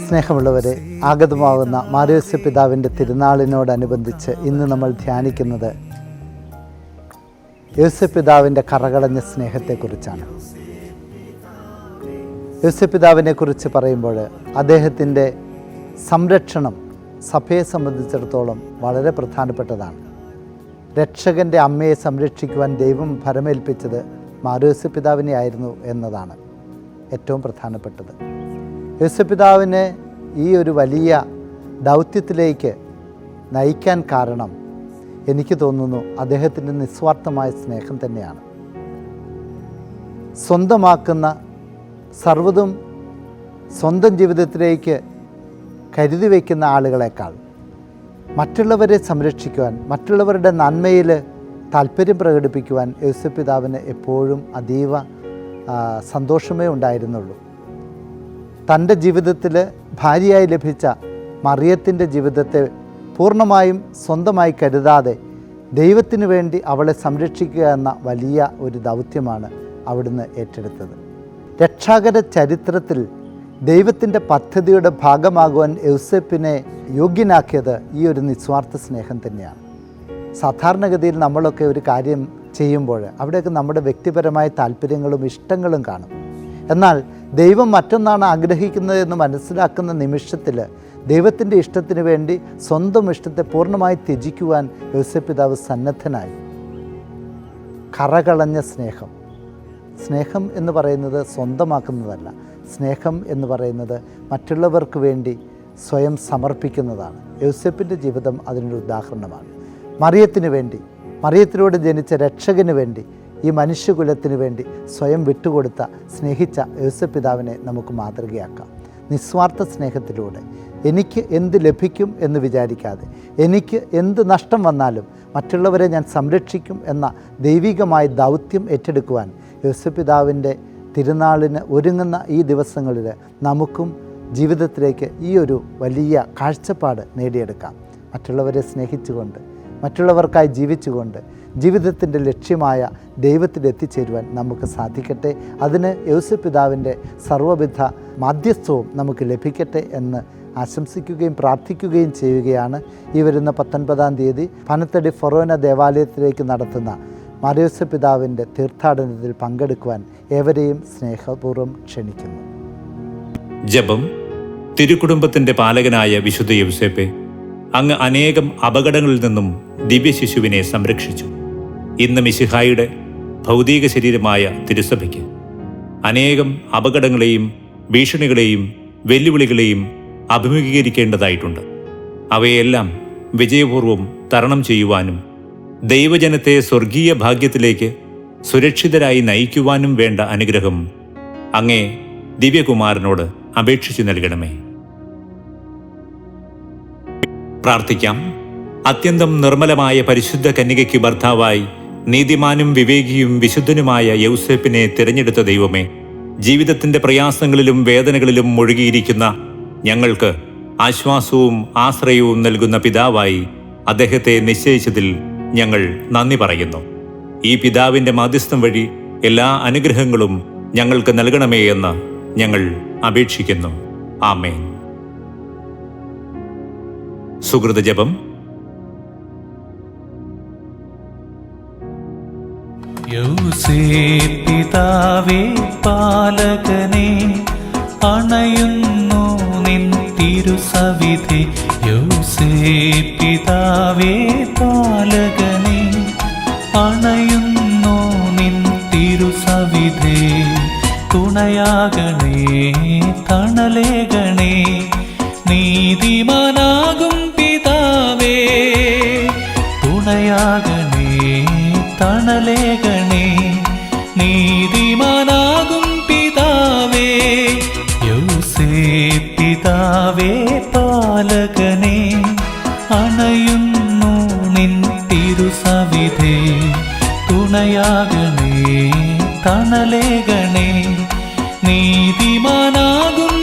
സ്നേഹമുള്ളവരെ, ആഗതമാകുന്ന മാർയോസ് പിതാവിൻ്റെ തിരുനാളിനോടനുബന്ധിച്ച് ഇന്ന് നമ്മൾ ധ്യാനിക്കുന്നത് യോസേപ്പ് പിതാവിൻ്റെ കറകളഞ്ഞ സ്നേഹത്തെക്കുറിച്ചാണ്. യോസേപ്പ് പിതാവിനെ കുറിച്ച് പറയുമ്പോൾ അദ്ദേഹത്തിൻ്റെ സംരക്ഷണം സഭയെ സംബന്ധിച്ചിടത്തോളം വളരെ പ്രധാനപ്പെട്ടതാണ്. രക്ഷകൻ്റെ അമ്മയെ സംരക്ഷിക്കുവാൻ ദൈവം ഫലമേൽപ്പിച്ചത് മാർയോസ് പിതാവിനെ ആയിരുന്നു എന്നതാണ് ഏറ്റവും പ്രധാനപ്പെട്ടത്. യോസേപ്പ് പിതാവിനെ ഈ ഒരു വലിയ ദൗത്യത്തിലേക്ക് നയിക്കാൻ കാരണം എനിക്ക് തോന്നുന്നു അദ്ദേഹത്തിൻ്റെ നിസ്വാർത്ഥമായ സ്നേഹം തന്നെയാണ്. സ്വന്തമാക്കുന്ന സർവ്വതും സ്വന്തം ജീവിതത്തിലേക്ക് കരുതി വയ്ക്കുന്ന ആളുകളെക്കാൾ മറ്റുള്ളവരെ സംരക്ഷിക്കുവാൻ, മറ്റുള്ളവരുടെ നന്മയിൽ താല്പര്യം പ്രകടിപ്പിക്കുവാൻ യോസേപ്പ് പിതാവിന് എപ്പോഴും അതീവ സന്തോഷമേ ഉണ്ടായിരുന്നുള്ളൂ. തൻ്റെ ജീവിതത്തിൽ ഭാര്യയായി ലഭിച്ച മറിയത്തിൻ്റെ ജീവിതത്തെ പൂർണ്ണമായും സ്വന്തമായി കരുതാതെ ദൈവത്തിനു വേണ്ടി അവളെ സംരക്ഷിക്കുക എന്ന വലിയ ഒരു ദൗത്യമാണ് അവിടുന്ന് ഏറ്റെടുത്തത്. രക്ഷാകര ചരിത്രത്തിൽ ദൈവത്തിൻ്റെ പദ്ധതിയുടെ ഭാഗമാകുവാൻ യോസേപ്പിനെ യോഗ്യനാക്കിയത് ഈ ഒരു നിസ്വാർത്ഥ സ്നേഹം തന്നെയാണ്. സാധാരണഗതിയിൽ നമ്മളൊക്കെ ഒരു കാര്യം ചെയ്യുമ്പോൾ അവിടെയൊക്കെ നമ്മുടെ വ്യക്തിപരമായ താല്പര്യങ്ങളും ഇഷ്ടങ്ങളും കാണും. എന്നാൽ ദൈവം മറ്റൊന്നാണ് ആഗ്രഹിക്കുന്നതെന്ന് മനസ്സിലാക്കുന്ന നിമിഷത്തിൽ ദൈവത്തിൻ്റെ ഇഷ്ടത്തിന് വേണ്ടി സ്വന്തം ഇഷ്ടത്തെ പൂർണ്ണമായി ത്യജിക്കുവാൻ യോസേപ്പ് പിതാവ് സന്നദ്ധനായി. കറകളഞ്ഞ സ്നേഹം. സ്നേഹം എന്ന് പറയുന്നത് സ്വന്തമാക്കുന്നതല്ല. സ്നേഹം എന്ന് പറയുന്നത് മറ്റുള്ളവർക്ക് വേണ്ടി സ്വയം സമർപ്പിക്കുന്നതാണ്. യോസേപ്പിൻ്റെ ജീവിതം അതിനൊരു ഉദാഹരണമാണ്. മറിയത്തിന് വേണ്ടി, മറിയത്തിലൂടെ ജനിച്ച രക്ഷകന് വേണ്ടി, ഈ മനുഷ്യകുലത്തിന് വേണ്ടി സ്വയം വിട്ടുകൊടുത്ത, സ്നേഹിച്ച യോസേപ്പ് പിതാവിനെ നമുക്ക് മാതൃകയാക്കാം. നിസ്വാർത്ഥ സ്നേഹത്തിലൂടെ എനിക്ക് എന്ത് ലഭിക്കും എന്ന് വിചാരിക്കാതെ, എനിക്ക് എന്ത് നഷ്ടം വന്നാലും മറ്റുള്ളവരെ ഞാൻ സംരക്ഷിക്കും എന്ന ദൈവികമായ ദൗത്യം ഏറ്റെടുക്കുവാൻ യോസേപ്പ് പിതാവിൻ്റെ തിരുനാളിന് ഒരുങ്ങുന്ന ഈ ദിവസങ്ങളിൽ നമുക്കും ജീവിതത്തിലേക്ക് ഈ ഒരു വലിയ കാഴ്ചപ്പാട് നേടിയെടുക്കാം. മറ്റുള്ളവരെ സ്നേഹിച്ചുകൊണ്ട്, മറ്റുള്ളവർക്കായി ജീവിച്ചുകൊണ്ട് ജീവിതത്തിൻ്റെ ലക്ഷ്യമായ ദൈവത്തിലെത്തിച്ചേരുവാൻ നമുക്ക് സാധിക്കട്ടെ. അതിന് യോസേപ്പ് പിതാവിൻ്റെ സർവ്വവിധ മാധ്യസ്ഥവും നമുക്ക് ലഭിക്കട്ടെ എന്ന് ആശംസിക്കുകയും പ്രാർത്ഥിക്കുകയും ചെയ്യുകയാണ്. ഈ വരുന്ന 19-ാം തീയതി പനത്തടി ഫൊറോന ദേവാലയത്തിലേക്ക് നടത്തുന്ന മാർയോസ് പിതാവിൻ്റെ തീർത്ഥാടനത്തിൽ പങ്കെടുക്കുവാൻ ഏവരെയും സ്നേഹപൂർവ്വം ക്ഷണിക്കുന്നു. ജപം. തിരുക്കുടുംബത്തിൻ്റെ പാലകനായ വിശുദ്ധ യൗസേപ്പെ, അങ്ങ് അനേകം അപകടങ്ങളിൽ നിന്നും ദിവ്യശിശുവിനെ സംരക്ഷിച്ചു. ഇന്ന് മിശിഹായുടെ ഭൗതിക ശരീരമായ തിരുസഭയ്ക്ക് അനേകം അപകടങ്ങളെയും ഭീഷണികളെയും വെല്ലുവിളികളെയും അഭിമുഖീകരിക്കേണ്ടതായിട്ടുണ്ട്. അവയെല്ലാം വിജയപൂർവ്വം തരണം ചെയ്യുവാനും ദൈവജനത്തെ സ്വർഗീയ ഭാഗ്യത്തിലേക്ക് സുരക്ഷിതരായി നയിക്കുവാനും വേണ്ട അനുഗ്രഹം അങ്ങേ ദിവ്യകുമാരനോട് അപേക്ഷിച്ചു നൽകണമേ. പ്രാർത്ഥിക്കാം. അത്യന്തം നിർമ്മലമായ പരിശുദ്ധ കന്യകയ്ക്ക് ഭർത്താവായി നീതിമാനും വിവേകിയും വിശുദ്ധനുമായ യൗസേപ്പിനെ തിരഞ്ഞെടുത്ത ദൈവമേ, ജീവിതത്തിൻ്റെ പ്രയാസങ്ങളിലും വേദനകളിലും മുഴുകിയിരിക്കുന്ന ഞങ്ങൾക്ക് ആശ്വാസവും ആശ്രയവും നൽകുന്ന പിതാവായി അദ്ദേഹത്തെ നിശ്ചയിച്ചതിൽ ഞങ്ങൾ നന്ദി പറയുന്നു. ഈ പിതാവിൻ്റെ മാധ്യസ്ഥം വഴി എല്ലാ അനുഗ്രഹങ്ങളും ഞങ്ങൾക്ക് നൽകണമേ എന്ന് ഞങ്ങൾ അപേക്ഷിക്കുന്നു. ആമേൻ. സുകൃത ജപം. യൗസേപ്പ് പിതാവേ പാലകനെ, അണയുന്നു നിൻ തിരുസവിധി. യൗസേപ്പ് പിതാവേ പാലകനെ, അണയുന്നു നിൻ തിരുസവിധി. തുണയാകണേ, തണലേകണേ, നീതിമാനാകും പിതാവേ. തുണയാകണേ, തണലേകണേ, നീതിമാനാകും പിതാവേ. യൗസേപ്പ് പിതാവേ പാലകനെ, അണയുന്നു നിൻ തിരുസവിധി. തുണയാകണേ, തണലേകണേ, നീതിമാനാകും